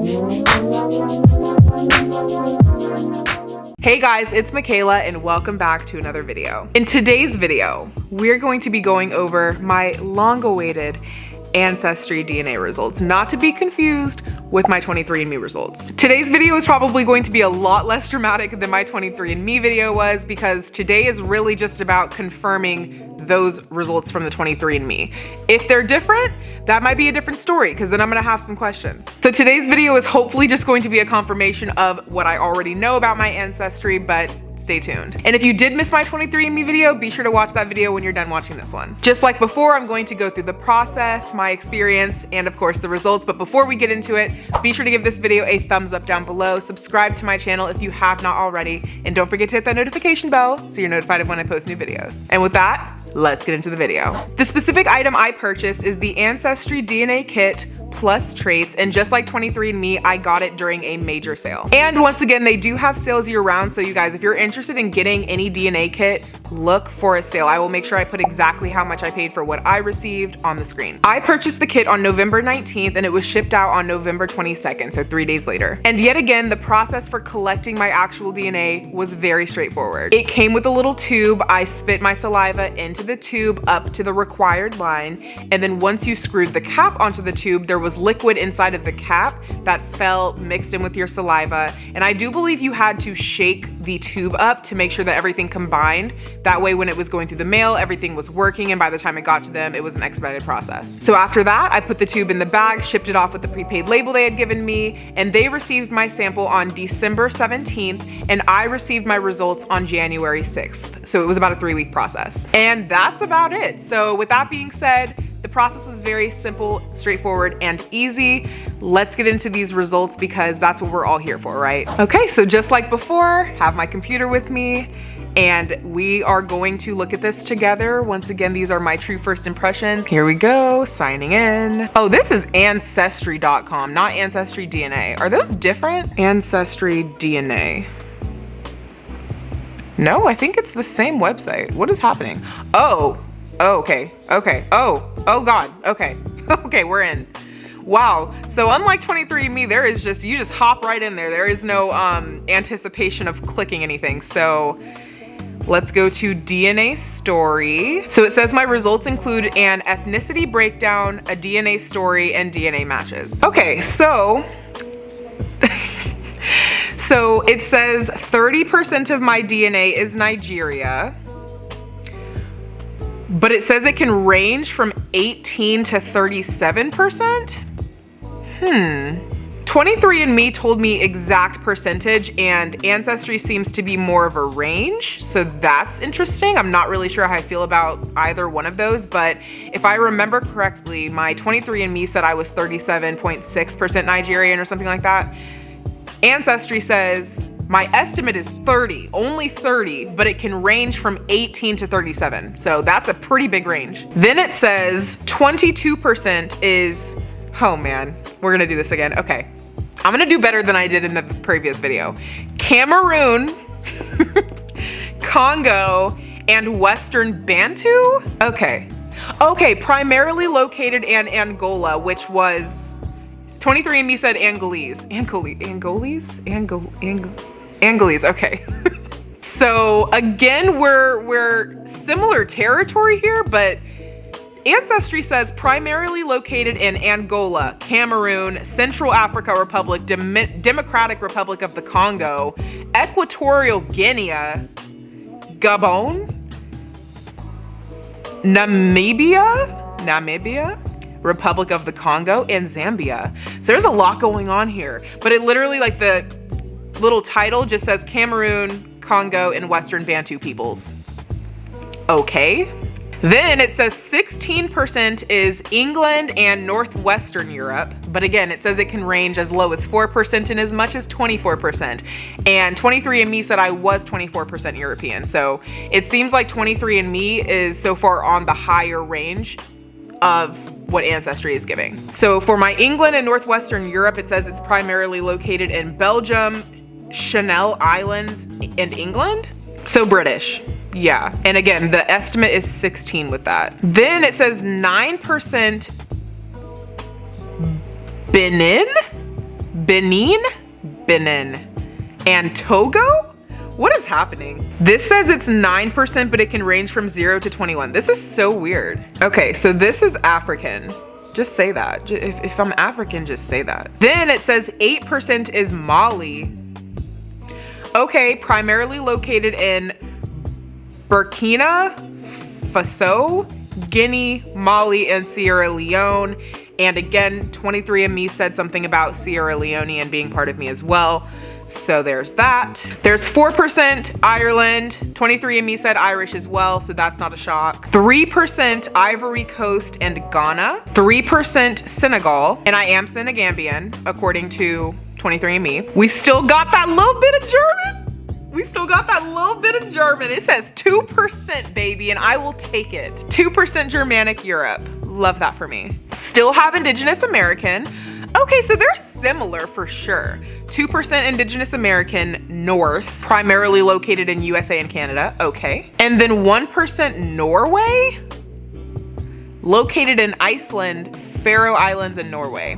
Hey guys, it's Mikayla and welcome back to another video. In today's video, we're going to be going over my long-awaited Ancestry DNA results, not to be confused with my 23andMe results. Today's video is probably going to be a lot less dramatic than my 23andMe video was, because today is really just about confirming those results from the 23andMe. If they're different, that might be a different story, because then I'm gonna have some questions. So today's video is hopefully just going to be a confirmation of what I already know about my ancestry, but stay tuned. And if you did miss my 23andMe video, be sure to watch that video when you're done watching this one. Just like before, I'm going to go through the process, my experience, and of course the results. But before we get into it, be sure to give this video a thumbs up down below, subscribe to my channel if you have not already, and don't forget to hit that notification bell so you're notified of when I post new videos. And with that, let's get into the video. The specific item I purchased is the Ancestry DNA kit plus traits, and just like 23andMe, I got it during a major sale. And once again, they do have sales year-round, so you guys, if you're interested in getting any DNA kit, look for a sale. I will make sure I put exactly how much I paid for what I received on the screen. I purchased the kit on November 19th and it was shipped out on November 22nd, so 3 days later. And yet again, the process for collecting my actual DNA was very straightforward. It came with a little tube. I spit my saliva into the tube up to the required line, and then once you screwed the cap onto the tube, there was liquid inside of the cap that fell mixed in with your saliva. And I do believe you had to shake the tube up to make sure that everything combined. That way when it was going through the mail, everything was working, and by the time it got to them, it was an expedited process. So after that, I put the tube in the bag, shipped it off with the prepaid label they had given me, and they received my sample on December 17th, and I received my results on January 6th. So it was about a 3-week process. And that's about it. So with that being said, the process was very simple, straightforward, and easy. Let's get into these results because that's what we're all here for, right? Okay, so just like before, have my computer with me, and we are going to look at this together. Once again, these are my true first impressions. Here we go, signing in. Oh, this is Ancestry.com, not AncestryDNA. Are those different? AncestryDNA. No, I think it's the same website. What is happening? Oh, okay. Oh God, okay. Okay, we're in. Wow, so unlike 23andMe, there is just, you just hop right in there. There is no anticipation of clicking anything. So let's go to DNA story. So it says my results include an ethnicity breakdown, a DNA story, and DNA matches. Okay, so so it says 30% of my DNA is Nigeria, but it says it can range from 18 to 37%. 23andMe told me exact percentage, and Ancestry seems to be more of a range, so that's interesting. I'm not really sure how I feel about either one of those, but if I remember correctly, my 23andMe said I was 37.6% Nigerian or something like that. Ancestry says my estimate is 30, only 30, but it can range from 18 to 37. So that's a pretty big range. Then it says 22% is, oh man, we're gonna do this again. Okay, I'm gonna do better than I did in the previous video. Cameroon, Congo, and Western Bantu? Okay, primarily located in Angola, which was, 23andMe said Angolese. Angolese, okay. So again, we're similar territory here, but Ancestry says primarily located in Angola, Cameroon, Central Africa Republic, Democratic Republic of the Congo, Equatorial Guinea, Gabon, Namibia, Republic of the Congo, and Zambia. So there's a lot going on here, but it literally, like, the little title just says Cameroon, Congo, and Western Bantu peoples. Okay. Then it says 16% is England and Northwestern Europe, but again, it says it can range as low as 4% and as much as 24%. And 23andMe said I was 24% European, so it seems like 23andMe is so far on the higher range of what Ancestry is giving. So for my England and Northwestern Europe, it says it's primarily located in Belgium, Channel Islands, and England. So British, yeah. And again, the estimate is 16 with that. Then it says 9% Benin, Benin, and Togo? What is happening? This says it's 9%, but it can range from 0 to 21. This is so weird. Okay, so this is African. Just say that. If I'm African, just say that. Then it says 8% is Mali. Okay, primarily located in Burkina Faso, Guinea, Mali, and Sierra Leone. And again, 23andMe said something about Sierra Leone and being part of me as well. So there's that. There's 4% Ireland. 23andMe said Irish as well, so that's not a shock. 3% Ivory Coast and Ghana. 3% Senegal, and I am Senegambian, according to 23andMe. We still got that little bit of German. We still got that little bit of German. It says 2%, baby, and I will take it. 2% Germanic Europe. Love that for me. Still have Indigenous American. Okay, so they're similar for sure. 2% Indigenous American North, primarily located in USA and Canada. Okay. And then 1% Norway, located in Iceland, Faroe Islands, and Norway.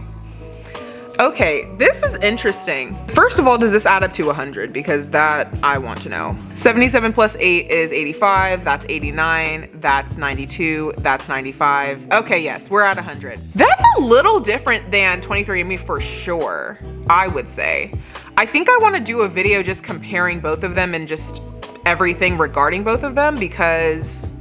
Okay, this is interesting. First of all, does this add up to 100? Because that I want to know. 77 plus 8 is 85. That's 89. That's 92. That's 95. Okay, yes, we're at 100. That's a little different than 23andMe for sure, I would say. I think I want to do a video just comparing both of them and just everything regarding both of them, because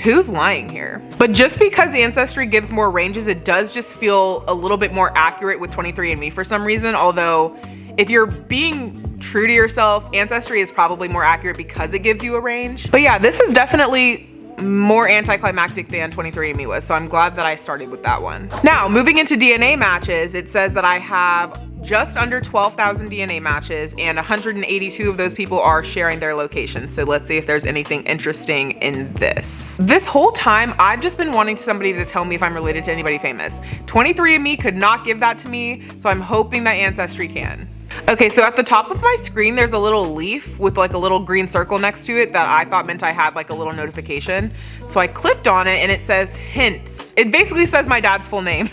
who's lying here? But just because Ancestry gives more ranges, it does just feel a little bit more accurate with 23andMe for some reason. Although if you're being true to yourself, Ancestry is probably more accurate because it gives you a range. But yeah, this is definitely more anticlimactic than 23andMe was, so I'm glad that I started with that one. Now, moving into DNA matches, it says that I have just under 12,000 DNA matches, and 182 of those people are sharing their location. So let's see if there's anything interesting in this. This whole time, I've just been wanting somebody to tell me if I'm related to anybody famous. 23andMe could not give that to me, so I'm hoping that Ancestry can. Okay, so at the top of my screen, there's a little leaf with like a little green circle next to it that I thought meant I had like a little notification. So I clicked on it and it says hints. It basically says my dad's full name.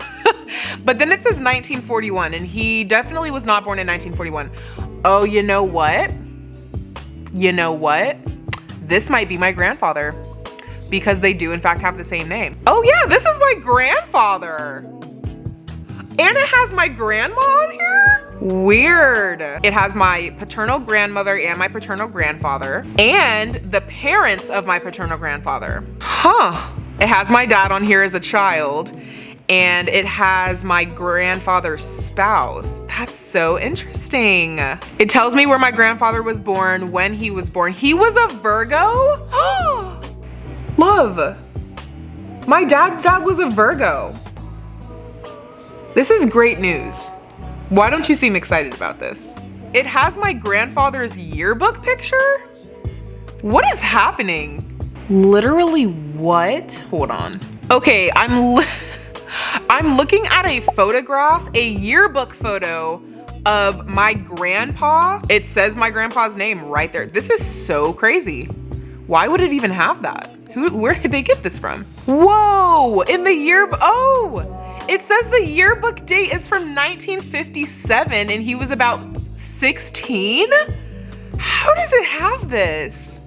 But then it says 1941, and he definitely was not born in 1941. Oh, you know what? You know what? This might be my grandfather, because they do in fact have the same name. Oh yeah, this is my grandfather. And it has my grandma on here? Weird. It has my paternal grandmother and my paternal grandfather and the parents of my paternal grandfather. Huh. It has my dad on here as a child, and it has my grandfather's spouse. That's so interesting. It tells me where my grandfather was born, when he was born. He was a Virgo? Love. My dad's dad was a Virgo. This is great news. Why don't you seem excited about this? It has my grandfather's yearbook picture? What is happening? Literally what? Hold on. Okay, I'm looking at a photograph, a yearbook photo of my grandpa. It says my grandpa's name right there. This is so crazy. Why would it even have that? Where did they get this from? Whoa, in the yearbook, oh! It says the yearbook date is from 1957 and he was about 16? How does it have this?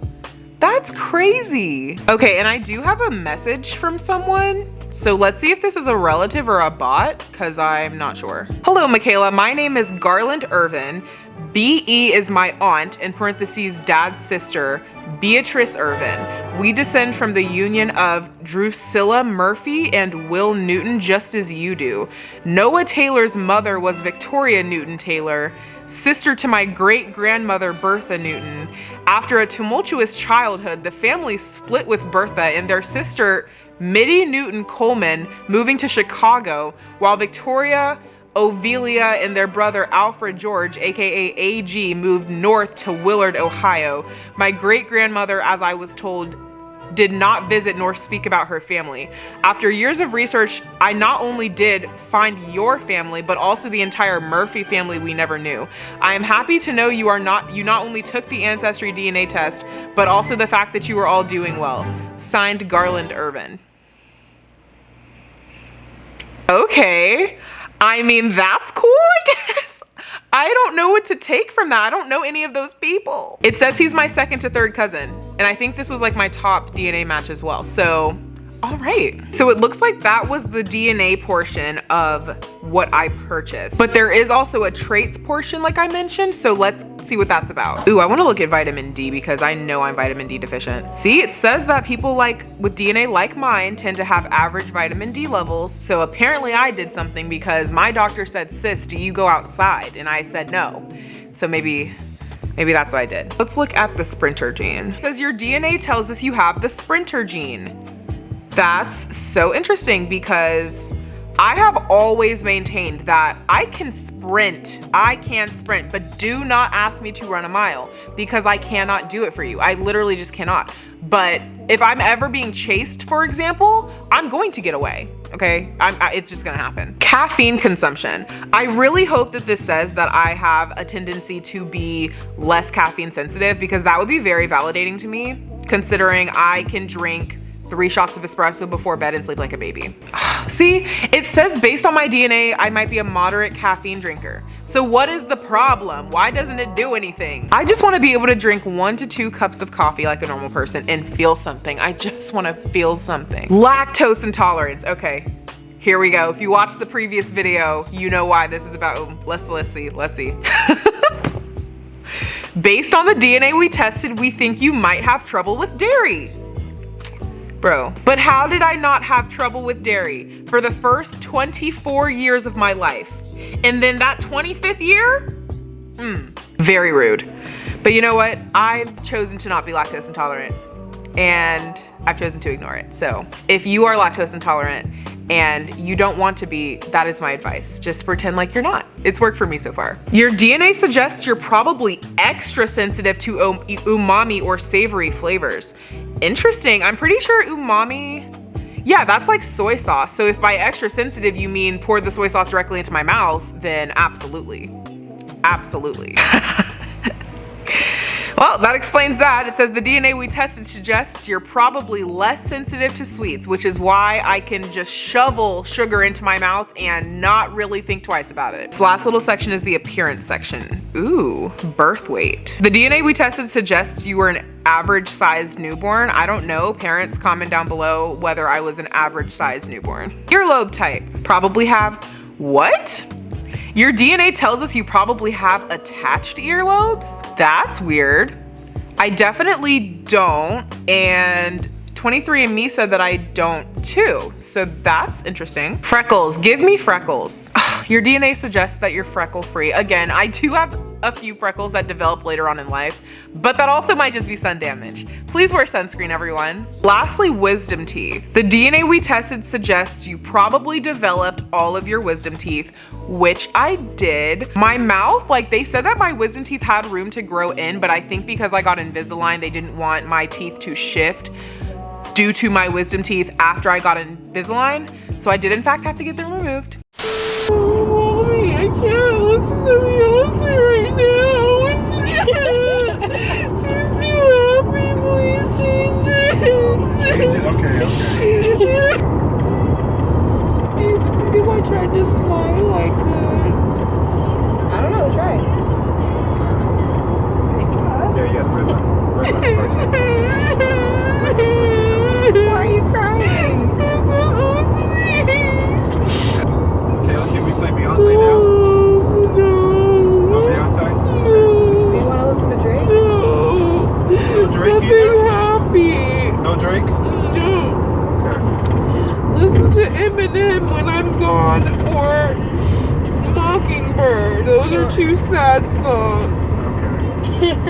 That's crazy. Okay, and I do have a message from someone. So let's see if this is a relative or a bot, because I'm not sure. Hello, Mikayla. My name is Garland Irvin. BE is my aunt, in parentheses, dad's sister, Beatrice Irvin. We descend from the union of Drusilla Murphy and Will Newton, just as you do. Noah Taylor's mother was Victoria Newton Taylor, sister to my great-grandmother Bertha Newton. After a tumultuous childhood, the family split with Bertha and their sister Mittie Newton Coleman moving to Chicago, while Victoria, Ovelia, and their brother Alfred George, aka AG, moved north to Willard, Ohio. My great-grandmother, as I was told, did not visit nor speak about her family. After years of research, I not only did find your family, but also the entire Murphy family we never knew. I am happy to know you not only took the Ancestry DNA test, but also the fact that you are all doing well. Signed, Garland Irvin. Okay. I mean, that's cool, I guess. I don't know what to take from that. I don't know any of those people. It says he's my second to third cousin. And I think this was like my top DNA match as well. So, all right. So it looks like that was the DNA portion of what I purchased. But there is also a traits portion like I mentioned. So let's see what that's about. Ooh, I wanna look at vitamin D because I know I'm vitamin D deficient. See, it says that people with DNA like mine tend to have average vitamin D levels. So apparently I did something because my doctor said, sis, do you go outside? And I said no. So maybe that's what I did. Let's look at the sprinter gene. It says your DNA tells us you have the sprinter gene. That's so interesting because I have always maintained that I can sprint, but do not ask me to run a mile because I cannot do it for you. I literally just cannot. But if I'm ever being chased, for example, I'm going to get away, okay? It's just gonna happen. Caffeine consumption. I really hope that this says that I have a tendency to be less caffeine sensitive because that would be very validating to me, considering I can drink 3 shots of espresso before bed and sleep like a baby. See, it says based on my DNA, I might be a moderate caffeine drinker. So what is the problem? Why doesn't it do anything? I just wanna be able to drink 1 to 2 cups of coffee like a normal person and feel something. I just wanna feel something. Lactose intolerance, okay. Here we go. If you watched the previous video, you know why this is about. Let's see. Based on the DNA we tested, we think you might have trouble with dairy. Bro, but how did I not have trouble with dairy for the first 24 years of my life? And then that 25th year? Very rude. But you know what? I've chosen to not be lactose intolerant and I've chosen to ignore it. So if you are lactose intolerant and you don't want to be, that is my advice. Just pretend like you're not. It's worked for me so far. Your DNA suggests you're probably extra sensitive to umami or savory flavors. Interesting, I'm pretty sure umami, yeah, that's like soy sauce. So if by extra sensitive you mean pour the soy sauce directly into my mouth, then absolutely, absolutely. Well, that explains that. It says the DNA we tested suggests you're probably less sensitive to sweets, which is why I can just shovel sugar into my mouth and not really think twice about it. This last little section is the appearance section. Ooh, birth weight. The DNA we tested suggests you were an average sized newborn. I don't know, parents comment down below whether I was an average sized newborn. Earlobe type, probably have, what? Your DNA tells us you probably have attached earlobes? That's weird. I definitely don't, and 23andMe said that I don't too, so that's interesting. Freckles, give me freckles. Your DNA suggests that you're freckle free. Again, I do have a few freckles that develop later on in life, but that also might just be sun damage. Please wear sunscreen, everyone. Lastly, wisdom teeth. The DNA we tested suggests you probably developed all of your wisdom teeth, which I did. My mouth, like they said that my wisdom teeth had room to grow in, but I think because I got Invisalign, they didn't want my teeth to shift due to my wisdom teeth after I got Invisalign. So I did in fact have to get them removed. Oh, mommy, I can't listen to Beyonce right now. She's too happy, please change it. Change it, okay. If I tried to smile, I could. I don't know, try. Yeah, red light. Why are you crying? It's so ugly. Mikayla, can we play Beyonce now? No. No Beyonce? Do you want to listen to Drake? No. No Drake Nothing either? happy. No Drake? No. Okay. Listen to Eminem when I'm gone or Mockingbird. Those are 2 sad songs. Okay.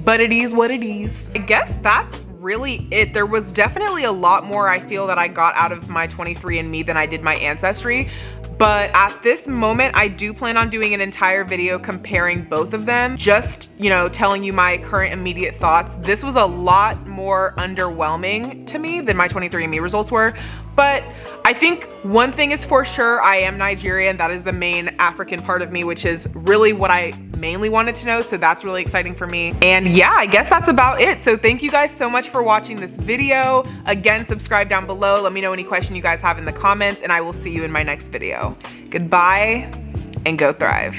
But it is what it is. I guess that's really it. There was definitely a lot more I feel that I got out of my 23andMe than I did my Ancestry. But at this moment, I do plan on doing an entire video comparing both of them. Just, you know, telling you my current immediate thoughts. This was a lot more underwhelming to me than my 23andMe results were. But I think one thing is for sure, I am Nigerian. That is the main African part of me, which is really what I mainly wanted to know. So that's really exciting for me. And yeah, I guess that's about it. So thank you guys so much for watching this video. Again, subscribe down below. Let me know any question you guys have in the comments, and I will see you in my next video. Goodbye and go thrive.